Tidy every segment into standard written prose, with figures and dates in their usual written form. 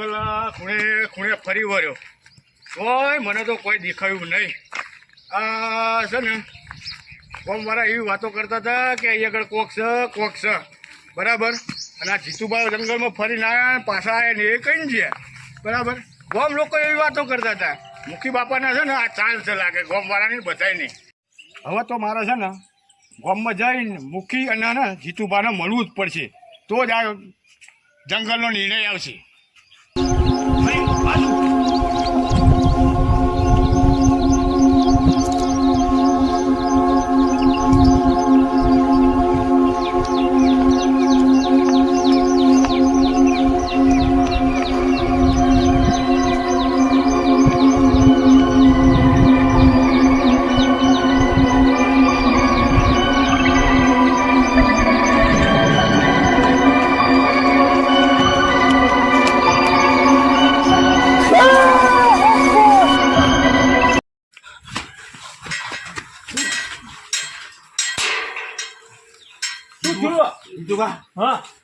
જંગલ ખૂણે ખૂણે ફરી વળ્યો, કોઈ મને તો કોઈ દેખાયું નહીં. આ છે ને ગામવાળા એવી વાતો કરતા હતા કે અહીં આગળ કોક છે બરાબર. અને આ જીતુભાઈ જંગલમાં ફરીને આવ્યા, પાછા આવ્યા ને એ કઈ ગયા બરાબર. ગામ લોકો એવી વાતો કરતા હતા. મુખી બાપાના છે ને આ ચાલ છે લાગે ગામવાળાની બધાય નહીં. હવે તો મારે છે ને ગામમાં જઈને મુખી અને જીતુભાઈને મળવું જ પડશે, તો જ આ જંગલનો નિર્ણય આવશે.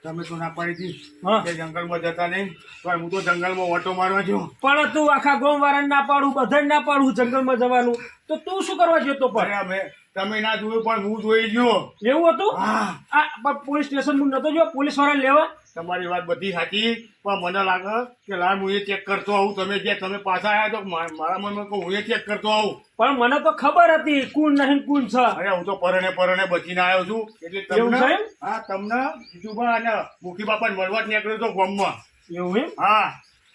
તમે તો ના પાડી હતી કે જંગલમાં જતા નહીં, પણ હું તો જંગલમાં ઓટો મારવા જો. પણ તું આખા ગામ વાળાને ના પાડું, બધાને ના પાડું જંગલમાં જવાનું, તો તું શું કરવા જતો? પણ તમે ના જોયું પણ હું જોઈ ગયો. એવું હતું? હા. પોલીસ સ્ટેશન હું નતો જો પોલીસ વાળા લેવા? તમારી વાત બધી સાચી, પણ મને લાગે કે લાલ હું એ ચેક કરતો આવું. તમે જે તમે પાછા આવ્યા તો મારા મનમાં કહું હું એ ચેક કરતો આવું. પણ મને તો ખબર હતી કોણ નહીં કોણ છે. અરે હું તો પરણે બચીને આવ્યો છું. એટલે તમને હા તમને જીતુભા અને મુખી બાપાને મળવા જ નીકળ્યો તો ગામમાં. એવું એમ? હા.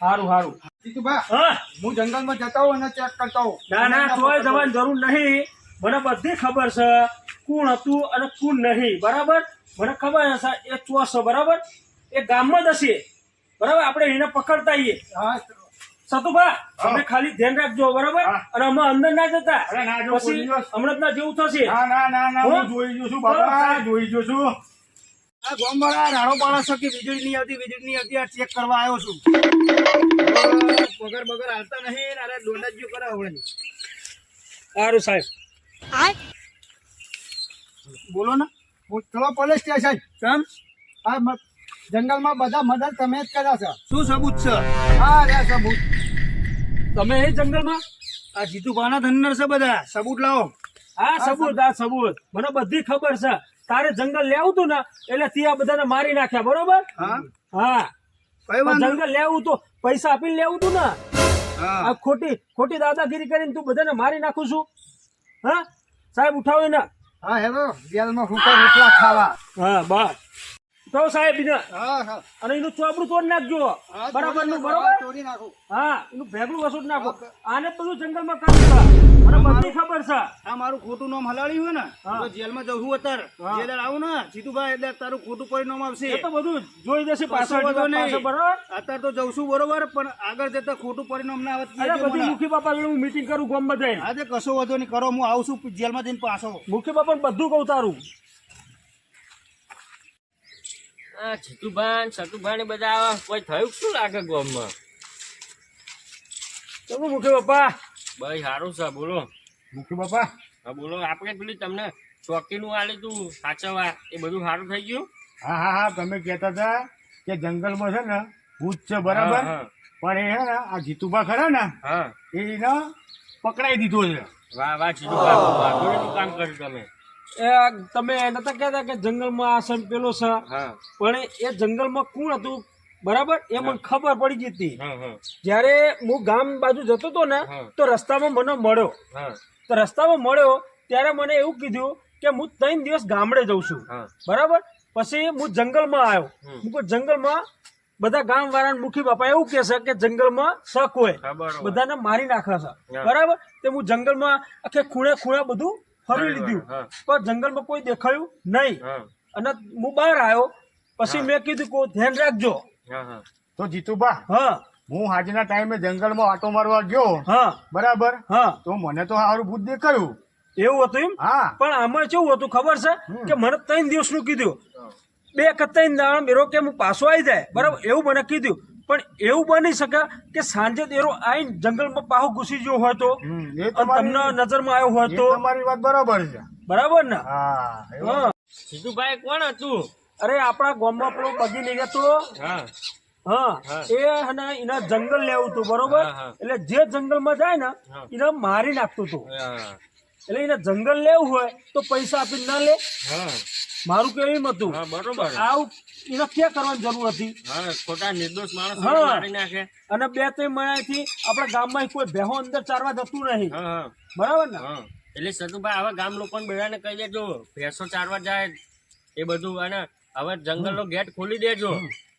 સારું સારું. જીતુભા હું જંગલમાં જતા હોઉં અને ચેક કરતા હોઉં. ના કોઈ જવાની જરૂર નહીં. મને બધી ખબર છે કોણ હતું અને કોણ નહીં. બરાબર મને ખબર હશે એ ચોર છે બરાબર, એ ગામમાં જ હશે બરાબર. આપણે એને પકડતા આવીએ. સતુભા તમે ખાલી ધ્યાન રાખજો બરાબર, અને અમે અંદર ના જતા પછી હમણાં ના જેવું થશે. ના હું જોઈ ગયો છું બાબા, જોઈ ગયો છું. આ ગામવાળા રાડો પાડે છે કે વીજળી નહીં આવતી આ ચેક કરવા આવ્યો છું. પગાર બગર હાલતા નહીં, અરે દોંડાજીઓ કરે હવે. સારું સાહેબ બોલો ને. ચલો પોલીસ સ્ટેશન. કેમ? હા જંગલમાં બધા મદદ તમે જ કર્યા છો. શું સબૂત છે? હા રે સબૂત. તમે એ જંગલમાં આ જીતુભાના ધનર છે બધા સબૂત લાવો. હા સબૂત મને બધી ખબર છે. તારે જંગલ લેવું તું ને એટલે ત્યાં બધાને મારી નાખ્યા બરોબર. હા જંગલ લેવું તો પૈસા આપીને લેવું તું ને. આ ખોટી દાદાગીરી કરીને તું બધાને મારી નાખું છું. હા સાહેબ ઉઠાવો ને. હા હેલો જેલમાં રોટલા ખાવા. હા બસ તો સાહેબ હા અને એનું ચોપડું તોડ નાખજો બરાબર નું બરોબર. ચોરી નાખું. હા એનું ભેગું વસૂટ નાખો. આને બધું જંગલમાં કામ છે મને બધી ખબર છે. આ મારું ખોટું નામ હલાડ્યું હોય ને તો જેલમાં જવું અત્યારે જે આવું ને જીતુભાઈ એટલે તારું ખોટું પરિણામ આવશે. એ તો બધું જોઈ જશે પાછળ બરોબર. અત્યારે તો જઉં છું બરોબર, પણ આગળ જતા ખોટું પરિણામ ના આવે. બધી મુખી બાપા હું મીટિંગ કરું ગામમાં જઈને. આજે કશો વધો નહીં કરો, હું આવું છું જેલમાં જઈને પાછો. મુખી બાપા બધું કહું તારું. જીતુભાઈ સતુભાઈ બધા કોઈ થયું શું લાગે ગામમાં? તમે મુખી બાપા ભાઈ સારું છે બોલો. મુખી બાપા હા બોલો. આપણે પેલી તમને ચોકીનું આલી તું સાચવવા એ બધું સારું થઈ ગયું? હા તમે કહેતા હતા કે જંગલમાં છે ને ભૂત છે બરાબર, પણ એ છે ને આ જીતુભા ખરા ને એને પકડાઈ દીધો છે. વાહ જીતુભાઈ કામ કર્યું તમે. તમે નતા કહેતા કે જંગલમાં આ સમ પેલો છે, પણ એ જંગલમાં કોણ હતું બરાબર એ મને ખબર પડી ગઈ હતી. જયારે હું ગામ બાજુ જતો હતો ને તો રસ્તામાં મને મળ્યો. તો રસ્તામાં મળ્યો ત્યારે મને એવું કીધું કે હું 3 દિવસ ગામડે જઉં છું બરાબર. પછી હું જંગલમાં આવ્યો. હું જંગલમાં બધા ગામ વાળા મુખી બાપા એવું કે છે કે જંગલમાં શક હોય બધાને મારી નાખે છે બરાબર. તે હું જંગલમાં આખે ખૂણે બધું ફરી લીધું, પણ જંગલમાં કોઈ દેખાયું નહીં. અને હું બહાર આવ્યો પછી મેં કીધું કે ધ્યાન રાખજો. તો જીતુભા હું આજના ટાઈમે જંગલમાં આટો મારવા ગયો બરાબર, તો મને તો સારું ભૂત દેખાયું. એવું હતું એમ? હા. પણ આમાં કેવું હતું ખબર છે કે મને 3 દિવસનું કીધું, 2 કે 3 દાડા મેરો કે હું પાછો આવી જાય બરાબર એવું મને કીધું. પણ એવું બની શકે કે સાંજે તેરો આઈને જંગલમાં પાહો ઘૂસી ગયો હોય તો, તમને નજરમાં આવ્યો હોય તો. તમારી વાત બરાબર છે. બરાબર ને? જીતુભાઈ કોણ હતું? અરે આપણા ગામમાં પેલો બગી નહીં જતો હા હા. એ અને એના જંગલ લેવું હતું બરોબર હા, હા. એટલે જે જંગલમાં જાય ને હા. એને મારી નાખતું હતું હા એટલે એને જંગલ લેવું હોય તો પૈસા આપીને ના લે હા મારું કેવું એમ હતું હા, બરોબર. તો આવું એને ક્યાં કરવાની જરૂર હતી હા ખોટા નિર્દોષ માણસ હા. મારી નાખે. અને 2-3 મહિનાથી આપણા ગામમાં કોઈ બેહો અંદર ચારવા જતું નહીં હા હા બરાબર ને હા એટલે સતુભાઈ હવે ગામ લોકોને બધાને કહી દેજો ભેંસો ચારવા જાય એ બધું અને હવે જંગલનો ગેટ ખોલી દેજો.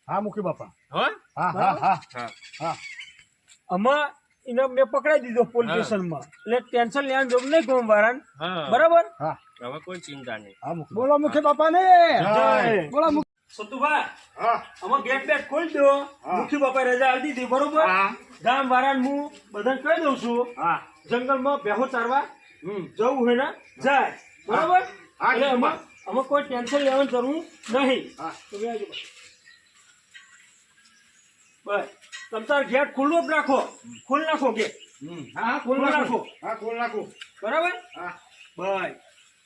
હા મુખી બાપા હો હા હા હા હા હા આમાં એને મેં પકડાઈ દીધો પોલીસ હા. સ્ટેશનમાં એટલે ટેન્શન લેવાની જરૂર નહીં ગોમ વાળાને હા બરાબર હા હવે કોઈ ચિંતા નહીં. હા મુખી બોલો મુખી બાપા ને જય. બોલો સતુભા હા આમાં ગેટ બેટ ખોલી દો મુખી બાપા રજા આપી દીધી બરોબર હા. ગામ વાળાને હું બધાને કહી દઉં છું હા જંગલમાં બેહો ચારવા હમ જવું હોય ને જાય બરાબર હા, એટલે જી, આમાં કોઈ ટેન્શન લેવાની જરૂર નહીં હા. તમે આવજો બસ તમે તાર ગેટ ખુલ્લો જ રાખો ખોલ નાખો ગેટ હા હા ખોલ નાખો હા ખોલ નાખું બરાબર હા બસ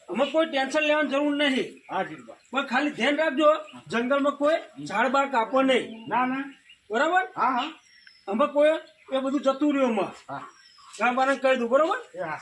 આમાં કોઈ ટેન્શન લેવાની જરૂર નહીં હા જીતભાઈ પણ ખાલી ધ્યાન રાખજો જંગલમાં કોઈ ઝાડ બાર કાપો નહીં ના ના બરાબર હા હા આમાં કોઈ એ બધું જતું રહ્યું આમાં હા ગામ વાળાને કહી દઉં બરોબર એ હા